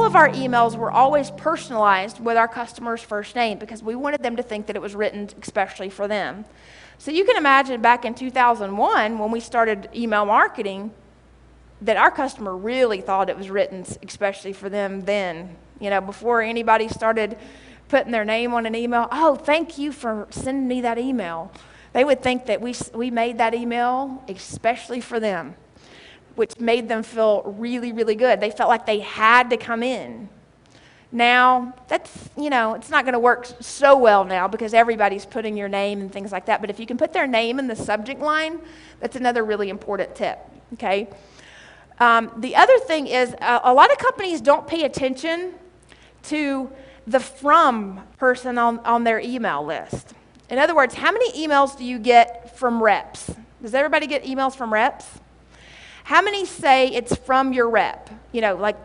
of our emails were always personalized with our customer's first name because we wanted them to think that it was written especially for them. So you can imagine back in 2001 when we started email marketing that our customer really thought it was written especially for them then. Before anybody started putting their name on an email, oh, thank you for sending me that email. They would think that we made that email especially for them, which made them feel really, really good. They felt like they had to come in. Now, that's, it's not going to work so well now because everybody's putting your name and things like that. But if you can put their name in the subject line, that's another really important tip, okay? The other thing is a lot of companies don't pay attention to the from person on their email list. In other words, how many emails do you get from reps? Does everybody get emails from reps? How many say it's from your rep? Like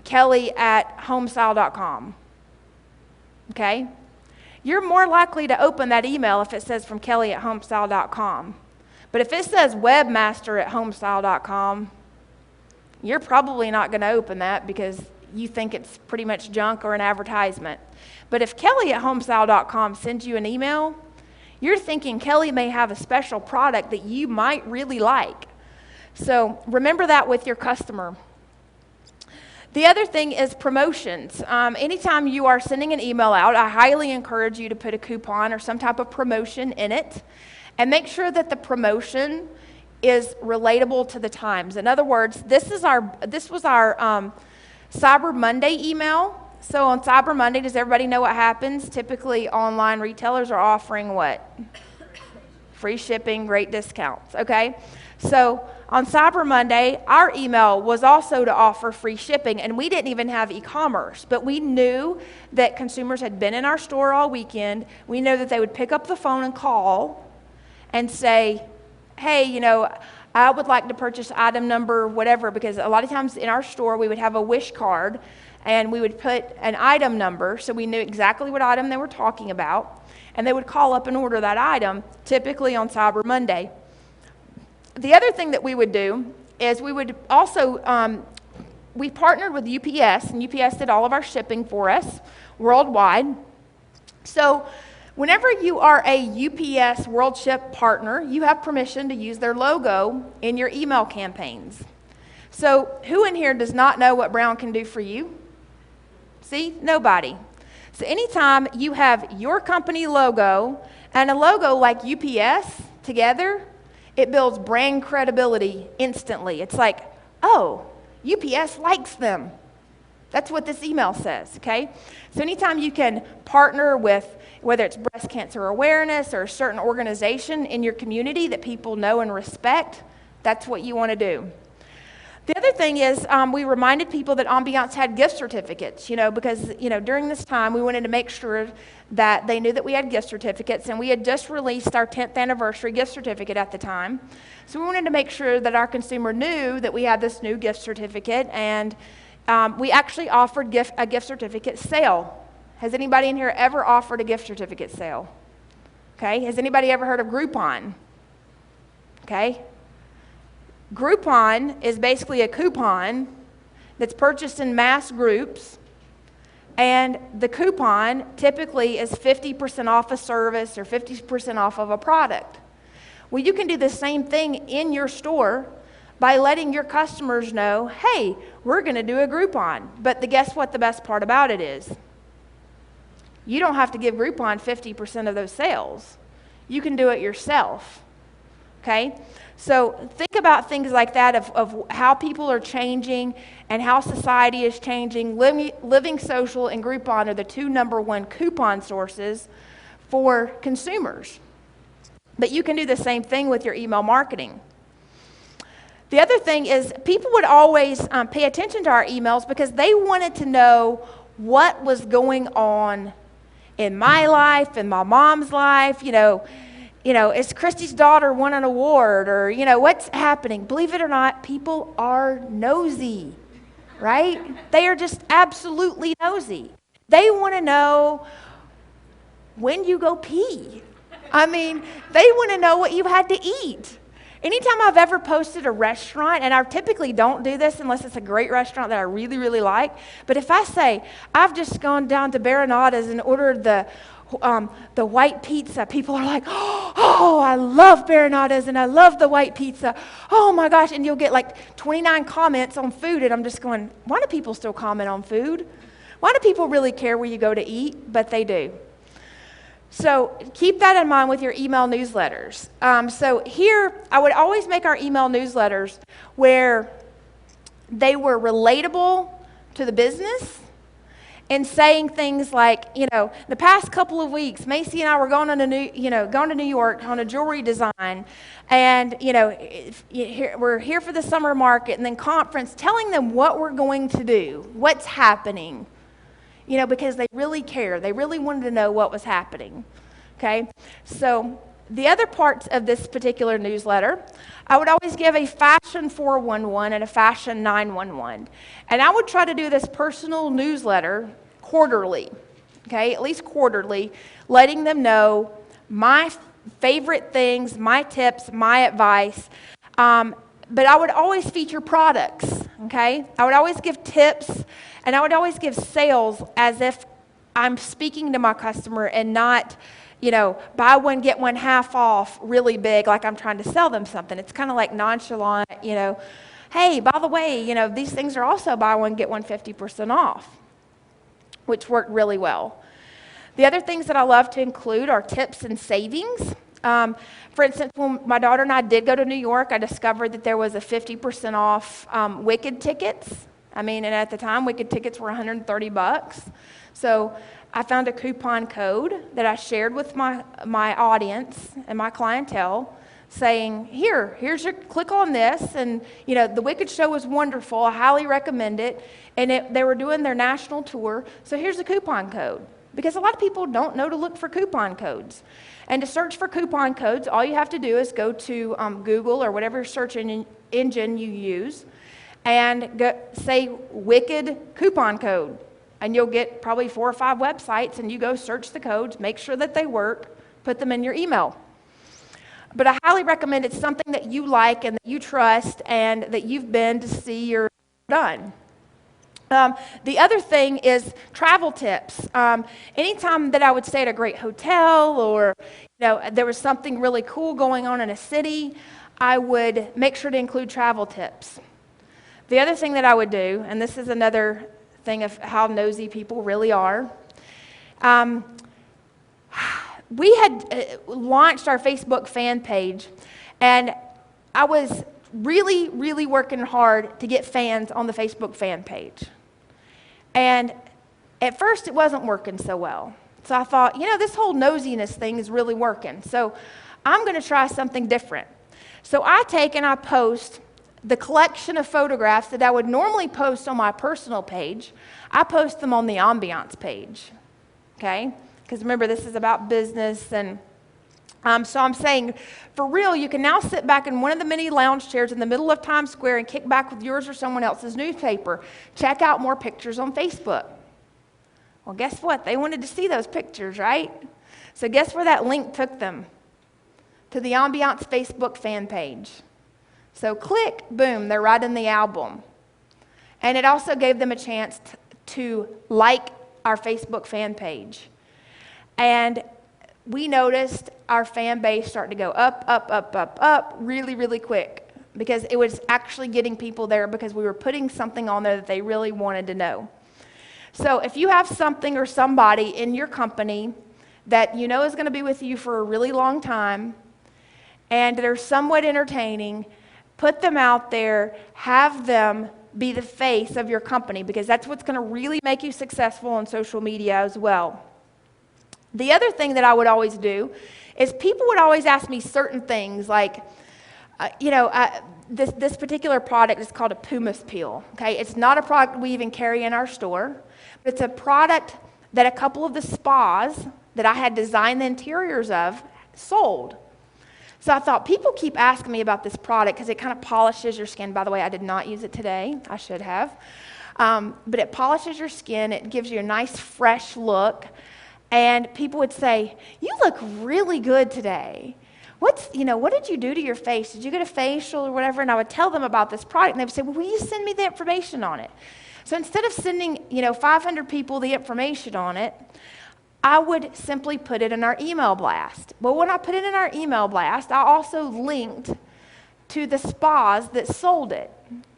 Kelly@homestyle.com. Okay? You're more likely to open that email if it says from Kelly@homestyle.com. But if it says webmaster@homestyle.com, you're probably not going to open that because you think it's pretty much junk or an advertisement. But if Kelly@homestyle.com sends you an email, you're thinking Kelly may have a special product that you might really like. So remember that with your customer. The other thing is promotions. Anytime you are sending an email out, I highly encourage you to put a coupon or some type of promotion in it and make sure that the promotion is relatable to the times. In other words, this was our Cyber Monday email. So on Cyber Monday, does everybody know what happens? Typically, online retailers are offering what? Free shipping, great discounts, okay? So on Cyber Monday, our email was also to offer free shipping, and we didn't even have e-commerce, but we knew that consumers had been in our store all weekend. We knew that they would pick up the phone and call and say, hey, I would like to purchase item number whatever, because a lot of times in our store we would have a wish card and we would put an item number so we knew exactly what item they were talking about, and they would call up and order that item, typically on Cyber Monday. The other thing that we would do is we would also, we partnered with UPS, and UPS did all of our shipping for us worldwide. So whenever you are a UPS World Ship partner, you have permission to use their logo in your email campaigns. So who in here does not know what Brown can do for you? See? Nobody. So anytime you have your company logo and a logo like UPS together, it builds brand credibility instantly. It's like, oh, UPS likes them. That's what this email says, okay? So anytime you can partner with, whether it's breast cancer awareness or a certain organization in your community that people know and respect, that's what you want to do. The other thing is we reminded people that Ambiance had gift certificates, because, during this time we wanted to make sure that they knew that we had gift certificates, and we had just released our 10th anniversary gift certificate at the time. So we wanted to make sure that our consumer knew that we had this new gift certificate, and we actually offered a gift certificate sale. Has anybody in here ever offered a gift certificate sale? Okay. Has anybody ever heard of Groupon? Okay. Groupon is basically a coupon that's purchased in mass groups, and the coupon typically is 50% off a service or 50% off of a product. Well, you can do the same thing in your store by letting your customers know, hey, we're going to do a Groupon. But guess what the best part about it is? You don't have to give Groupon 50% of those sales. You can do it yourself, okay? So think about things like that of how people are changing and how society is changing. Living Social and Groupon are the two #1 coupon sources for consumers. But you can do the same thing with your email marketing. The other thing is people would always pay attention to our emails because they wanted to know what was going on in my life, in my mom's life, is Christi's daughter won an award, or, what's happening? Believe it or not, people are nosy, right? They are just absolutely nosy. They want to know when you go pee. I mean, they want to know what you had to eat. Anytime I've ever posted a restaurant, and I typically don't do this unless it's a great restaurant that I really, really like, but if I say, I've just gone down to Baronada's and ordered the white pizza, people are like, oh, I love Baronada's and I love the white pizza. Oh my gosh, and you'll get like 29 comments on food, and I'm just going, why do people still comment on food? Why do people really care where you go to eat? But they do. So keep that in mind with your email newsletters. So here, I would always make our email newsletters where they were relatable to the business, and saying things like, the past couple of weeks, Macy and I were going to New York on a jewelry design, and we're here for the summer market and then conference, telling them what we're going to do, what's happening, because they really care. They really wanted to know what was happening. Okay, so the other parts of this particular newsletter, I would always give a fashion 411 and a fashion 911. And I would try to do this personal newsletter quarterly, okay, at least quarterly, letting them know my favorite things, my tips, my advice. But I would always feature products, okay? I would always give tips, and I would always give sales as if I'm speaking to my customer and not, buy one, get one half off really big, like I'm trying to sell them something. It's kind of like nonchalant, hey, by the way, these things are also buy one, get one 50% off, which worked really well. The other things that I love to include are tips and savings. For instance, when my daughter and I did go to New York, I discovered that there was a 50% off Wicked tickets. And at the time, Wicked tickets were $130. So I found a coupon code that I shared with my audience and my clientele, saying, here's your, click on this, and the Wicked show was wonderful, I highly recommend it, and they were doing their national tour, so here's a coupon code, because a lot of people don't know to look for coupon codes. And to search for coupon codes, all you have to do is go to Google or whatever search engine you use, and say Wicked coupon code, and you'll get probably 4 or 5 websites, and you go search the codes, make sure that they work, put them in your email. But I highly recommend it's something that you like and that you trust and that you've been to see or done. The other thing is travel tips. Anytime that I would stay at a great hotel or there was something really cool going on in a city, I would make sure to include travel tips. The other thing that I would do, and this is another thing of how nosy people really are, we had launched our Facebook fan page, and I was really, really working hard to get fans on the Facebook fan page. And at first, it wasn't working so well. So I thought, this whole nosiness thing is really working. So I'm going to try something different. So I take and I post the collection of photographs that I would normally post on my personal page. I post them on the ambiance page, okay? Because remember, this is about business, and so I'm saying, for real, you can now sit back in one of the many lounge chairs in the middle of Times Square and kick back with yours or someone else's newspaper. Check out more pictures on Facebook. Well, guess what? They wanted to see those pictures, right? So guess where that link took them? To the Ambiance Facebook fan page. So click, boom, they're right in the album. And it also gave them a chance to like our Facebook fan page. And we noticed our fan base start to go up, really, really quick, because it was actually getting people there because we were putting something on there that they really wanted to know. So if you have something or somebody in your company that is going to be with you for a really long time, and they're somewhat entertaining, put them out there, have them be the face of your company, because that's what's going to really make you successful on social media as well. The other thing that I would always do is people would always ask me certain things like, this particular product is called a pumice peel. Okay, it's not a product we even carry in our store, but it's a product that a couple of the spas that I had designed the interiors of sold. So I thought, people keep asking me about this product because it kind of polishes your skin. By the way, I did not use it today. I should have. But it polishes your skin. It gives you a nice, fresh look. And people would say, you look really good today. what did you do to your face? Did you get a facial or whatever? And I would tell them about this product, and they would say, well, will you send me the information on it? So instead of sending, 500 people the information on it, I would simply put it in our email blast. But when I put it in our email blast, I also linked to the spas that sold it,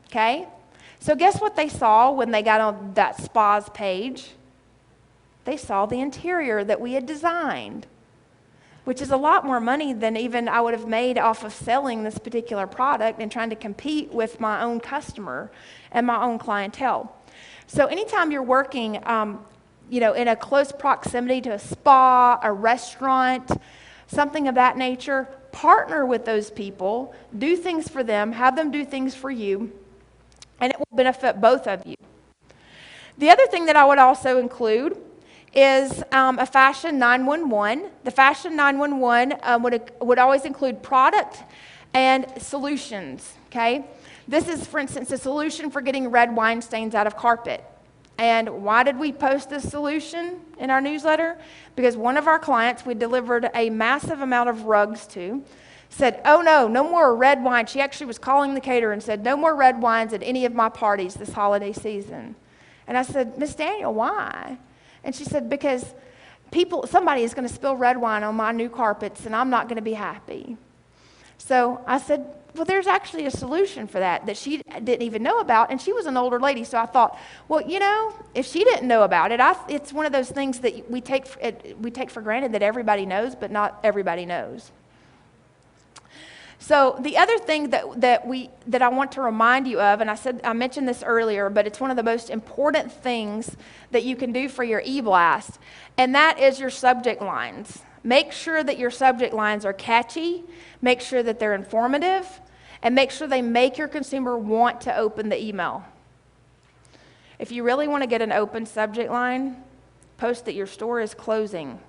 okay? So guess what they saw when they got on that spas page? They saw the interior that we had designed, which is a lot more money than even I would have made off of selling this particular product and trying to compete with my own customer and my own clientele. So anytime you're working, in a close proximity to a spa, a restaurant, something of that nature, partner with those people, do things for them, have them do things for you, and it will benefit both of you. The other thing that I would also include is a Fashion 911. The Fashion 911 would always include product and solutions, okay? This is, for instance, a solution for getting red wine stains out of carpet. And why did we post this solution in our newsletter? Because one of our clients we delivered a massive amount of rugs to said, oh no more red wine. She actually was calling the caterer and said, no more red wines at any of my parties this holiday season. And I said, Miss Daniel, why? And she said, because somebody is going to spill red wine on my new carpets and I'm not going to be happy. So I said, well, there's actually a solution for that she didn't even know about, and she was an older lady, so I thought, well, if she didn't know about it, it's one of those things that we take for granted that everybody knows, but not everybody knows. So the other thing that I want to remind you of, and I mentioned this earlier, but it's one of the most important things that you can do for your e-blast, and that is your subject lines. Make sure that your subject lines are catchy, make sure that they're informative, and make sure they make your consumer want to open the email. If you really want to get an open subject line, post that your store is closing.